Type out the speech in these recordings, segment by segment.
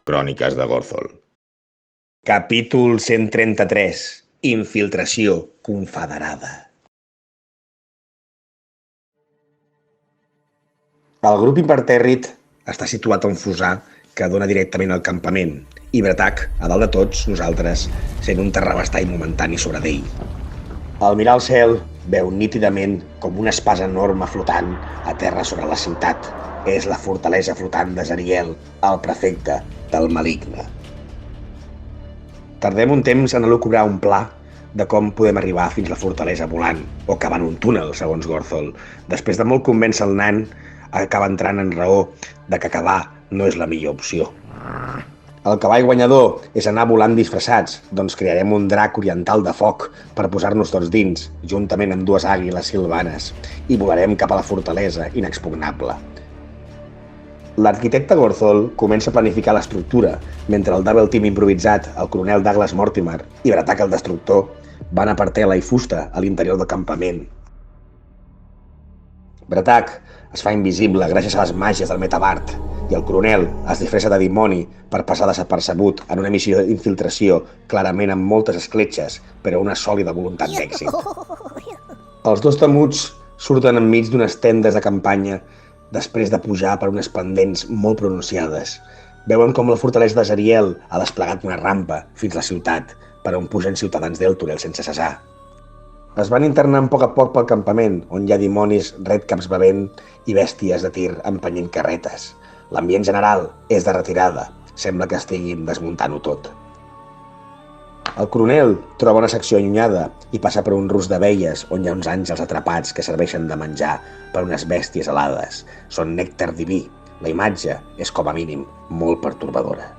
Cròniques de Gothel. Capítol 133. Infiltració confederada. El grup impertèrrit està situat a un fossar que dona directament al campament i Bretac, a dalt de tots nosaltres, sent un terrabastall momentani sobre d'ell. Al mirar el cel, veu nítidament com una espasa enorme flotant a terra sobre la ciutat. És la fortalesa flotant de Zariel, el prefecte del Maligne. Tardem un temps en elucubrar un pla de com podem arribar fins a la fortalesa volant, o cavant un túnel, segons Gothel. Després de molt convèncer el nan, acaba entrant en raó de que cavar no és la millor opció. El cavall guanyador és anar volant disfressats, doncs crearem un drac oriental de foc per posar-nos tots dins, juntament amb dues àguiles silvanes, i volarem cap a la fortalesa inexpugnable. L'arquitecte Gothel comença a planificar l'estructura, mentre el Double Team improvisat, el coronel Douglas Mortimer i Bretac el Destructor van a per tela i fusta a l'interior del campament. Bretac es fa invisible gràcies a les màgies del Metabart i el coronel es disfressa de dimoni per passar desapercebut en una missió d'infiltració clarament amb moltes escletxes, però una sòlida voluntat d'èxit. Els dos temuts surten enmig d'unes tendes de campanya després de pujar per unes pendents molt pronunciades. Veuen com la fortalesa de Zariel ha desplegat una rampa fins a la ciutat, per on pugen ciutadans d'Elturel sense cessar. Es van internant a poc pel campament, on hi ha dimonis redcaps bevent i bèsties de tir empenyent carretes. L'ambient general és de retirada, sembla que estiguin desmuntant-ho tot. El coronel troba una secció allunyada i passa per un rus d'abelles on hi ha uns àngels atrapats que serveixen de menjar per unes bèsties alades. Són nèctar diví. La imatge és, com a mínim, molt pertorbadora.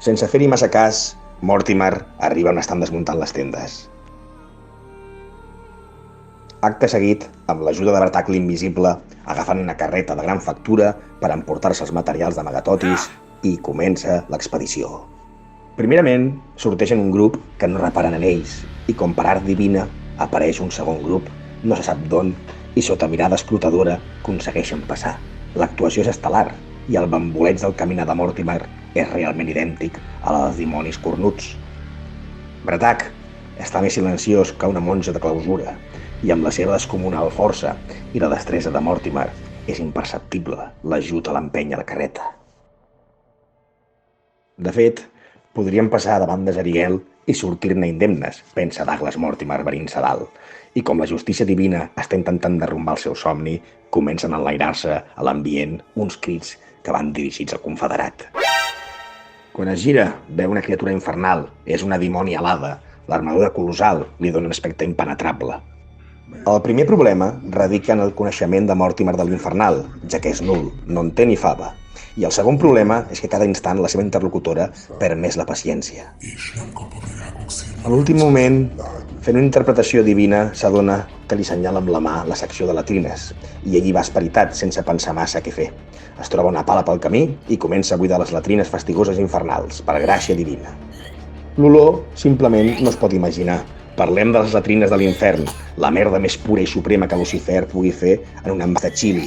Sense fer-hi massa cas, Mortimer arriba on estan desmuntant les tendes. Acte seguit, amb l'ajuda de Bratac l'Invisible, agafen una carreta de gran factura per emportar-se els materials d'amagatotis i comença l'expedició. Primerament, sorteixen un grup que no reparen en ells i, com per art divina, apareix un segon grup, no se sap d'on, i sota mirada escrutadora aconsegueixen passar. L'actuació és estel·lar i el bamboleig del caminar de Mortimer és realment idèntic a la dels dimonis cornuts. Bratac està més silenciós que una monja de clausura i amb la seva descomunal força i la destresa de Mortimer és imperceptible l'ajut a l'empènyer la carreta. De fet, podrien passar davant de Zariel i sortir-ne indemnes, pensa Douglas Mortimer venint-se dalt, i com la justícia divina està intentant derrumbar el seu somni, comencen a enlairar-se a l'ambient uns crits que van dirigits al confederat. Quan es gira, veu una criatura infernal, és una dimoni alada, l'armadura colossal li dona un aspecte impenetrable. El primer problema radica en el coneixement de Mortimer de l'infernal, ja que és nul, no en té ni fava. I el segon problema és que cada instant la seva interlocutora perd més la paciència. A l'últim moment, fent una interpretació divina, s'adona que li senyala amb la mà la secció de latrines i ell hi va esperitat sense pensar massa què fer. Es troba una pala pel camí i comença a buidar les latrines fastigoses infernals, per gràcia divina. L'olor simplement no es pot imaginar. Parlem de les latrines de l'infern, la merda més pura i suprema que Lucifer pugui fer en un envàs de xili.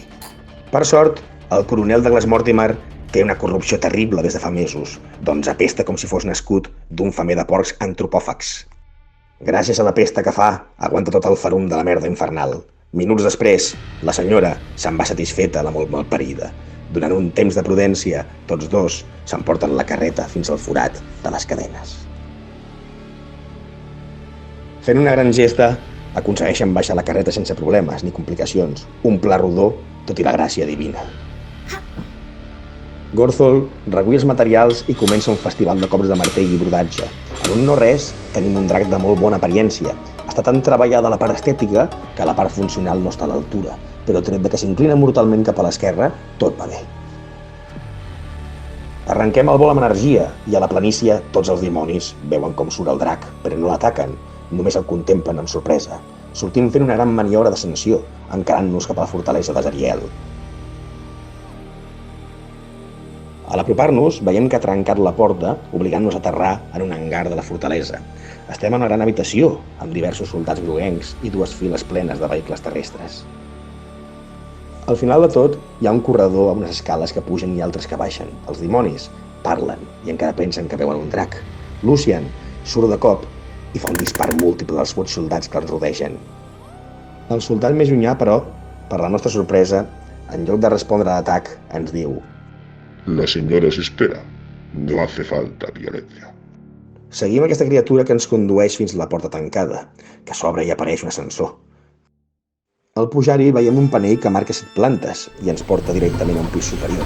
Per sort, el coronel Douglas Mortimer té una corrupció terrible des de fa mesos, doncs apesta com si fos nascut d'un femer de porcs antropòfags. Gràcies a la pesta que fa, aguanta tot el ferum de la merda infernal. Minuts després, la senyora se'n va satisfeta la molt malparida. Durant un temps de prudència, tots dos s'emporten la carreta fins al forat de les cadenes. Fent una gran gesta, aconsegueixen baixar la carreta sense problemes ni complicacions, un pla rodó, tot i la gràcia divina. Gorthol recull els materials i comença un festival de cops de martell i brodatge. En un no res, tenim un drac de molt bona apariència. Està tan treballada la part estètica que la part funcional no està a l'altura, però tret de que s'inclina mortalment cap a l'esquerra, tot va bé. Arrenquem el vol amb energia i a la planícia tots els dimonis veuen com surt el drac, però no l'ataquen, només el contemplen amb sorpresa. Sortim fent una gran maniobra d'ascensió, encarant-nos cap a la fortalesa de Zariel. A l'apropar-nos, veiem que ha trencat la porta, obligant-nos a aterrar en un hangar de la fortalesa. Estem en una gran habitació, amb diversos soldats groguencs i dues files plenes de vehicles terrestres. Al final de tot, hi ha un corredor amb unes escales que pugen i altres que baixen. Els dimonis parlen i encara pensen que veuen un drac. Lucian surt de cop i fa un dispar múltiple als 8 soldats que els rodegen. El soldat més llunyà, però, per la nostra sorpresa, en lloc de respondre a l'atac, ens diu: La señora se espera. No hace falta violencia. Seguim aquesta criatura que ens condueix fins a la porta tancada, que s'obre i apareix un ascensor. Al pujar-hi veiem un panell que marca 7 plantes i ens porta directament a un pis superior.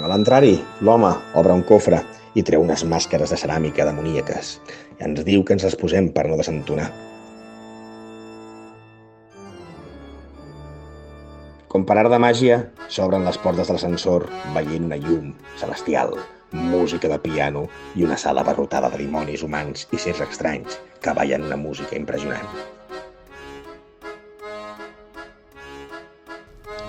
A l'entrar-hi, l'home obre un cofre i treu unes màscares de ceràmica demoníaques. Ens diu que ens les posem per no desentonar. Com per art de màgia, s'obren les portes de l'ascensor veient una llum celestial, música de piano i una sala abarrotada de dimonis humans i sers estranys que ballen una música impressionant.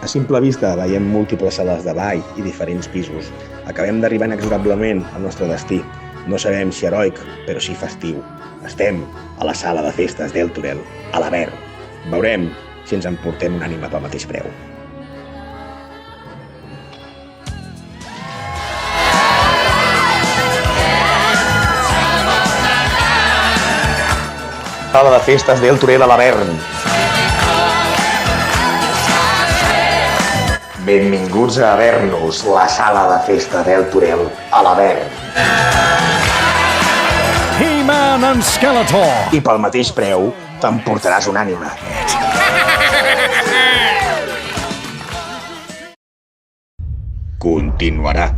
A simple vista veiem múltiples sales de ball i diferents pisos. Acabem d'arribar inexorablement al nostre destí. No sabem si heroic, però sí festiu. Estem a la sala de festes d'Elturel, a l'Avern. Veurem si ens emportem una ànima pel mateix preu. Sala de festes d'Elturel a l'Avern. Benvinguts a Avernus, la sala de festa del Turel a l'Avern. He-Man and Skeletor. I pel mateix preu t'emportaràs una ànima. Continuarà.